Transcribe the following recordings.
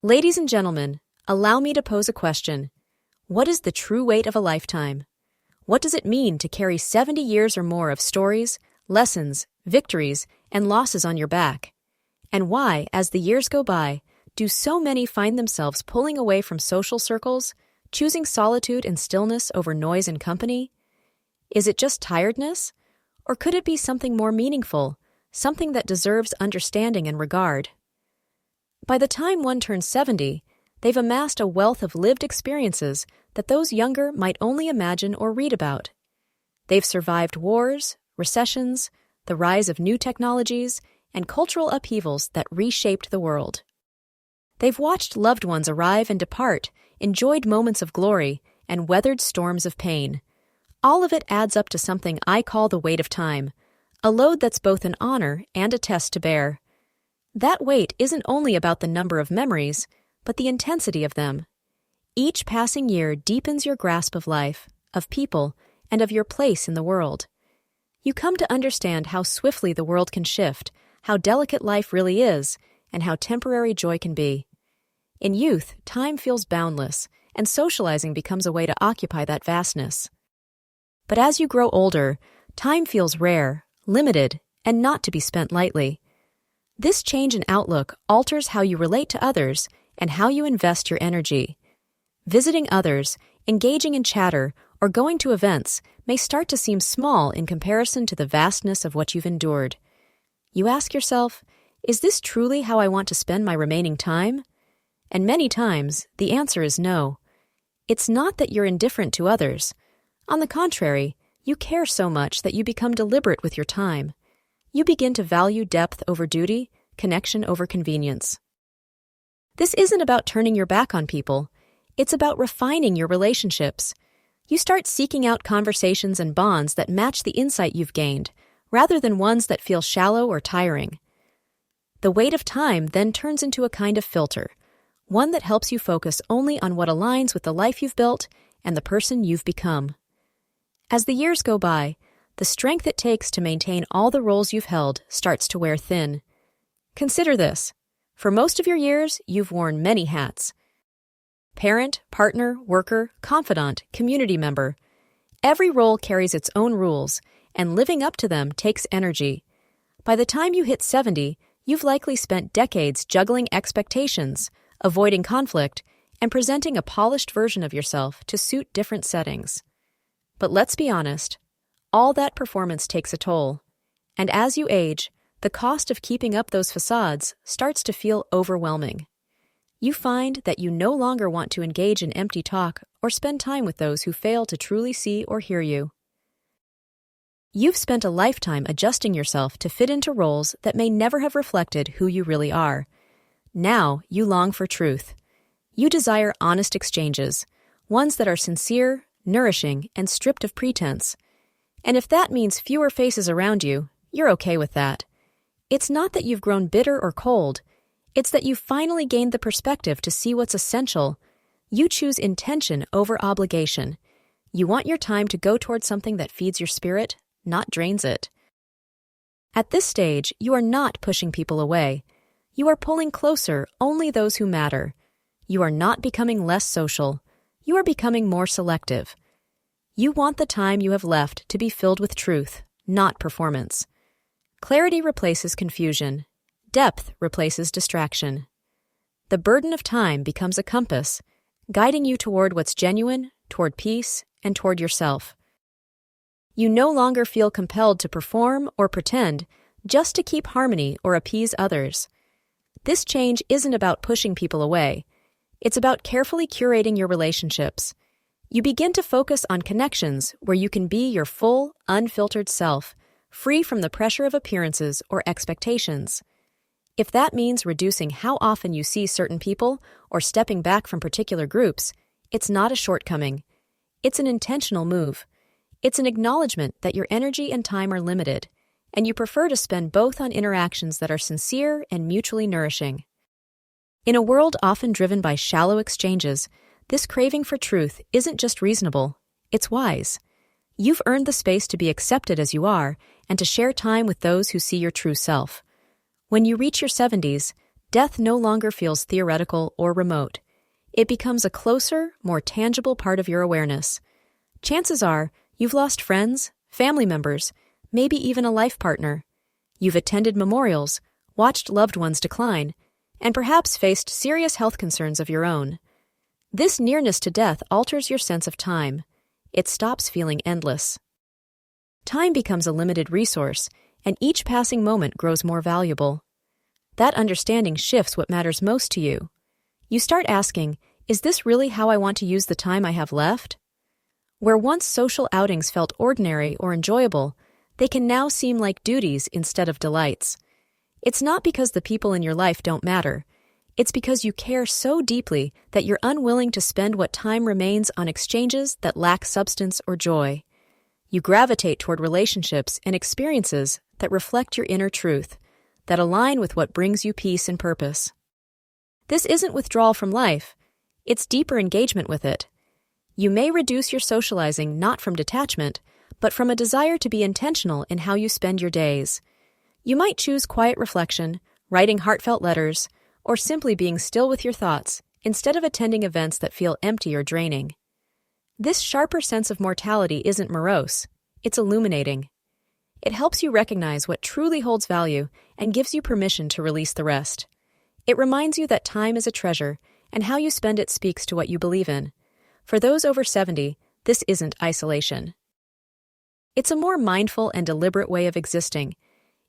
Ladies and gentlemen, allow me to pose a question. What is the true weight of a lifetime? What does it mean to carry 70 years or more of stories, lessons, victories, and losses on your back? And why, as the years go by, do so many find themselves pulling away from social circles, choosing solitude and stillness over noise and company? Is it just tiredness? Or could it be something more meaningful, something that deserves understanding and regard? By the time one turns 70, they've amassed a wealth of lived experiences that those younger might only imagine or read about. They've survived wars, recessions, the rise of new technologies, and cultural upheavals that reshaped the world. They've watched loved ones arrive and depart, enjoyed moments of glory, and weathered storms of pain. All of it adds up to something I call the weight of time, a load that's both an honor and a test to bear. That weight isn't only about the number of memories, but the intensity of them. Each passing year deepens your grasp of life, of people, and of your place in the world. You come to understand how swiftly the world can shift, how delicate life really is, and how temporary joy can be. In youth, time feels boundless, and socializing becomes a way to occupy that vastness. But as you grow older, time feels rare, limited, and not to be spent lightly. This change in outlook alters how you relate to others and how you invest your energy. Visiting others, engaging in chatter, or going to events may start to seem small in comparison to the vastness of what you've endured. You ask yourself, is this truly how I want to spend my remaining time? And many times, the answer is no. It's not that you're indifferent to others. On the contrary, you care so much that you become deliberate with your time. You begin to value depth over duty, connection over convenience. This isn't about turning your back on people. It's about refining your relationships. You start seeking out conversations and bonds that match the insight you've gained, rather than ones that feel shallow or tiring. The weight of time then turns into a kind of filter, one that helps you focus only on what aligns with the life you've built and the person you've become. As the years go by, the strength it takes to maintain all the roles you've held starts to wear thin. Consider this. For most of your years, you've worn many hats. Parent, partner, worker, confidant, community member. Every role carries its own rules, and living up to them takes energy. By the time you hit 70, you've likely spent decades juggling expectations, avoiding conflict, and presenting a polished version of yourself to suit different settings. But let's be honest, all that performance takes a toll. And as you age, the cost of keeping up those facades starts to feel overwhelming. You find that you no longer want to engage in empty talk or spend time with those who fail to truly see or hear you. You've spent a lifetime adjusting yourself to fit into roles that may never have reflected who you really are. Now you long for truth. You desire honest exchanges, ones that are sincere, nourishing, and stripped of pretense. And if that means fewer faces around you, you're okay with that. It's not that you've grown bitter or cold. It's that you've finally gained the perspective to see what's essential. You choose intention over obligation. You want your time to go towards something that feeds your spirit, not drains it. At this stage, you are not pushing people away. You are pulling closer only those who matter. You are not becoming less social. You are becoming more selective. You want the time you have left to be filled with truth, not performance. Clarity replaces confusion. Depth replaces distraction. The burden of time becomes a compass, guiding you toward what's genuine, toward peace, and toward yourself. You no longer feel compelled to perform or pretend just to keep harmony or appease others. This change isn't about pushing people away. It's about carefully curating your relationships. You begin to focus on connections where you can be your full, unfiltered self, free from the pressure of appearances or expectations. If that means reducing how often you see certain people or stepping back from particular groups, it's not a shortcoming. It's an intentional move. It's an acknowledgement that your energy and time are limited, and you prefer to spend both on interactions that are sincere and mutually nourishing. In a world often driven by shallow exchanges, this craving for truth isn't just reasonable, it's wise. You've earned the space to be accepted as you are and to share time with those who see your true self. When you reach your 70s, death no longer feels theoretical or remote. It becomes a closer, more tangible part of your awareness. Chances are, you've lost friends, family members, maybe even a life partner. You've attended memorials, watched loved ones decline, and perhaps faced serious health concerns of your own. This nearness to death alters your sense of time. It stops feeling endless. Time becomes a limited resource, and each passing moment grows more valuable. That understanding shifts what matters most to you. You start asking, is this really how I want to use the time I have left? Where once social outings felt ordinary or enjoyable, they can now seem like duties instead of delights. It's not because the people in your life don't matter. It's because you care so deeply that you're unwilling to spend what time remains on exchanges that lack substance or joy. You gravitate toward relationships and experiences that reflect your inner truth, that align with what brings you peace and purpose. This isn't withdrawal from life, it's deeper engagement with it. You may reduce your socializing not from detachment, but from a desire to be intentional in how you spend your days. You might choose quiet reflection, writing heartfelt letters, or simply being still with your thoughts instead of attending events that feel empty or draining. This sharper sense of mortality isn't morose, it's illuminating. It helps you recognize what truly holds value and gives you permission to release the rest. It reminds you that time is a treasure, and how you spend it speaks to what you believe in. For those over 70, this isn't isolation. It's a more mindful and deliberate way of existing.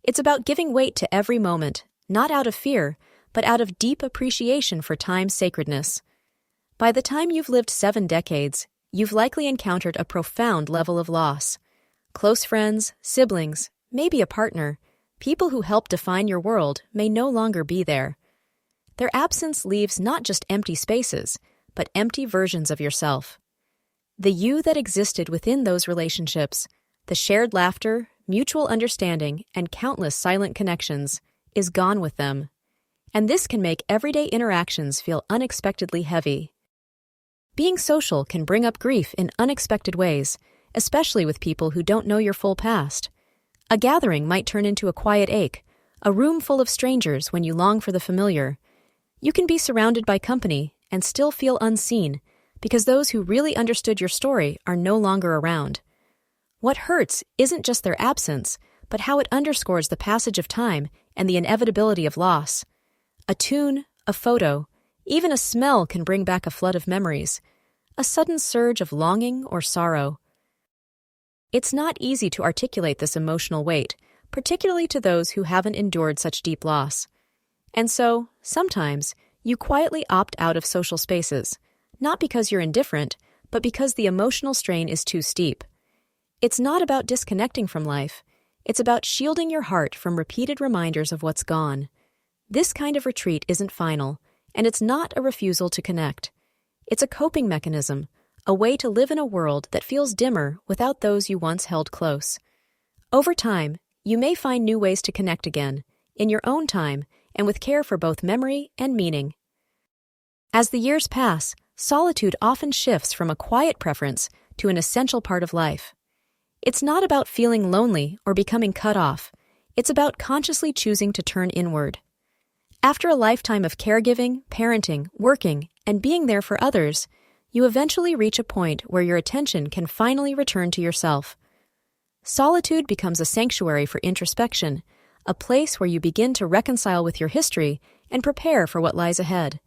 It's about giving weight to every moment, not out of fear, but out of deep appreciation for time's sacredness. By the time you've lived 7 decades, you've likely encountered a profound level of loss. Close friends, siblings, maybe a partner, people who helped define your world may no longer be there. Their absence leaves not just empty spaces, but empty versions of yourself. The you that existed within those relationships, the shared laughter, mutual understanding, and countless silent connections, is gone with them. And this can make everyday interactions feel unexpectedly heavy. Being social can bring up grief in unexpected ways, especially with people who don't know your full past. A gathering might turn into a quiet ache, a room full of strangers when you long for the familiar. You can be surrounded by company and still feel unseen because those who really understood your story are no longer around. What hurts isn't just their absence, but how it underscores the passage of time and the inevitability of loss. A tune, a photo, even a smell can bring back a flood of memories, a sudden surge of longing or sorrow. It's not easy to articulate this emotional weight, particularly to those who haven't endured such deep loss. And so, sometimes, you quietly opt out of social spaces, not because you're indifferent, but because the emotional strain is too steep. It's not about disconnecting from life, it's about shielding your heart from repeated reminders of what's gone. This kind of retreat isn't final, and it's not a refusal to connect. It's a coping mechanism, a way to live in a world that feels dimmer without those you once held close. Over time, you may find new ways to connect again, in your own time, and with care for both memory and meaning. As the years pass, solitude often shifts from a quiet preference to an essential part of life. It's not about feeling lonely or becoming cut off. It's about consciously choosing to turn inward. After a lifetime of caregiving, parenting, working, and being there for others, you eventually reach a point where your attention can finally return to yourself. Solitude becomes a sanctuary for introspection, a place where you begin to reconcile with your history and prepare for what lies ahead.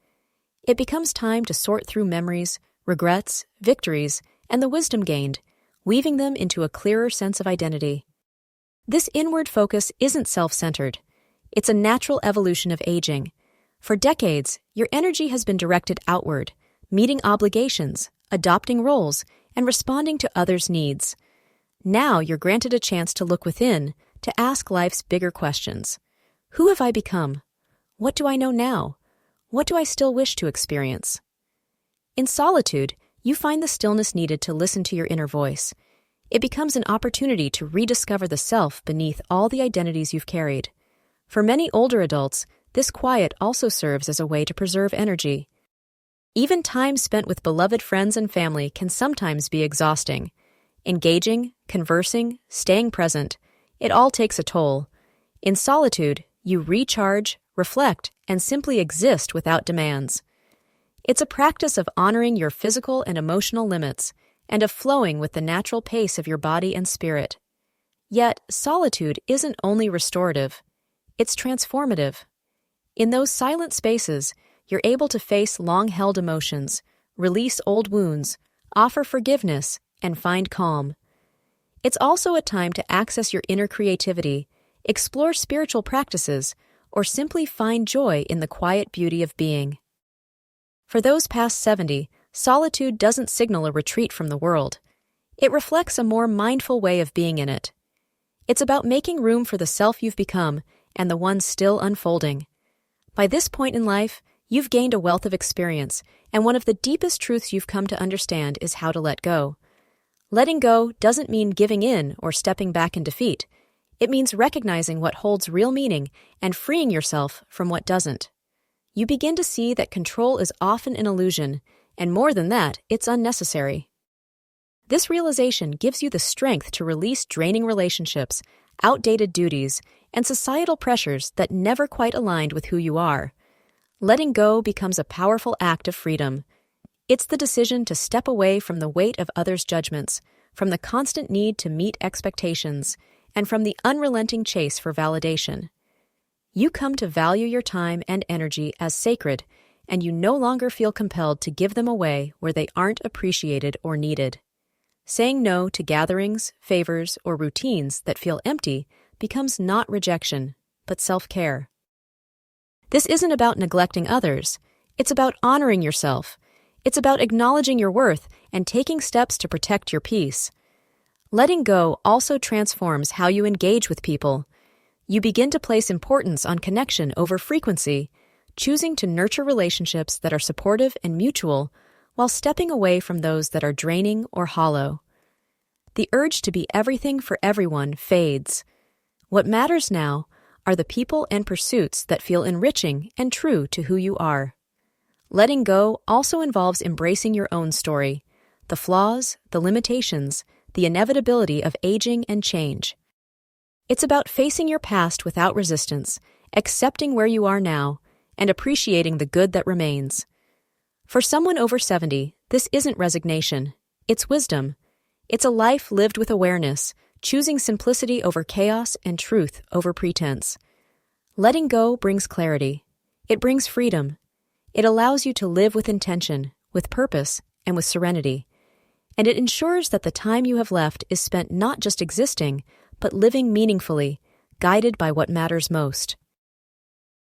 It becomes time to sort through memories, regrets, victories, and the wisdom gained, weaving them into a clearer sense of identity. This inward focus isn't self-centered. It's a natural evolution of aging. For decades, your energy has been directed outward, meeting obligations, adopting roles, and responding to others' needs. Now you're granted a chance to look within, to ask life's bigger questions. Who have I become? What do I know now? What do I still wish to experience? In solitude, you find the stillness needed to listen to your inner voice. It becomes an opportunity to rediscover the self beneath all the identities you've carried. For many older adults, this quiet also serves as a way to preserve energy. Even time spent with beloved friends and family can sometimes be exhausting. Engaging, conversing, staying present, it all takes a toll. In solitude, you recharge, reflect, and simply exist without demands. It's a practice of honoring your physical and emotional limits and of flowing with the natural pace of your body and spirit. Yet, solitude isn't only restorative, it's transformative. In those silent spaces, you're able to face long-held emotions, release old wounds, offer forgiveness, and find calm. It's also a time to access your inner creativity, explore spiritual practices, or simply find joy in the quiet beauty of being. For those past 70, solitude doesn't signal a retreat from the world. It reflects a more mindful way of being in it. It's about making room for the self you've become and the one still unfolding. By this point in life, you've gained a wealth of experience, and one of the deepest truths you've come to understand is how to let go. Letting go doesn't mean giving in or stepping back in defeat. It means recognizing what holds real meaning and freeing yourself from what doesn't. You begin to see that control is often an illusion, and more than that, it's unnecessary. This realization gives you the strength to release draining relationships, outdated duties, and societal pressures that never quite aligned with who you are. Letting go becomes a powerful act of freedom. It's the decision to step away from the weight of others' judgments, from the constant need to meet expectations, and from the unrelenting chase for validation. You come to value your time and energy as sacred, and you no longer feel compelled to give them away where they aren't appreciated or needed. Saying no to gatherings, favors, or routines that feel empty becomes not rejection, but self-care. This isn't about neglecting others. It's about honoring yourself. It's about acknowledging your worth and taking steps to protect your peace. Letting go also transforms how you engage with people. You begin to place importance on connection over frequency, choosing to nurture relationships that are supportive and mutual, while stepping away from those that are draining or hollow. The urge to be everything for everyone fades. What matters now are the people and pursuits that feel enriching and true to who you are. Letting go also involves embracing your own story, the flaws, the limitations, the inevitability of aging and change. It's about facing your past without resistance, accepting where you are now, and appreciating the good that remains. For someone over 70, this isn't resignation, it's wisdom. It's a life lived with awareness, choosing simplicity over chaos and truth over pretense. Letting go brings clarity. It brings freedom. It allows you to live with intention, with purpose, and with serenity. And it ensures that the time you have left is spent not just existing, but living meaningfully, guided by what matters most.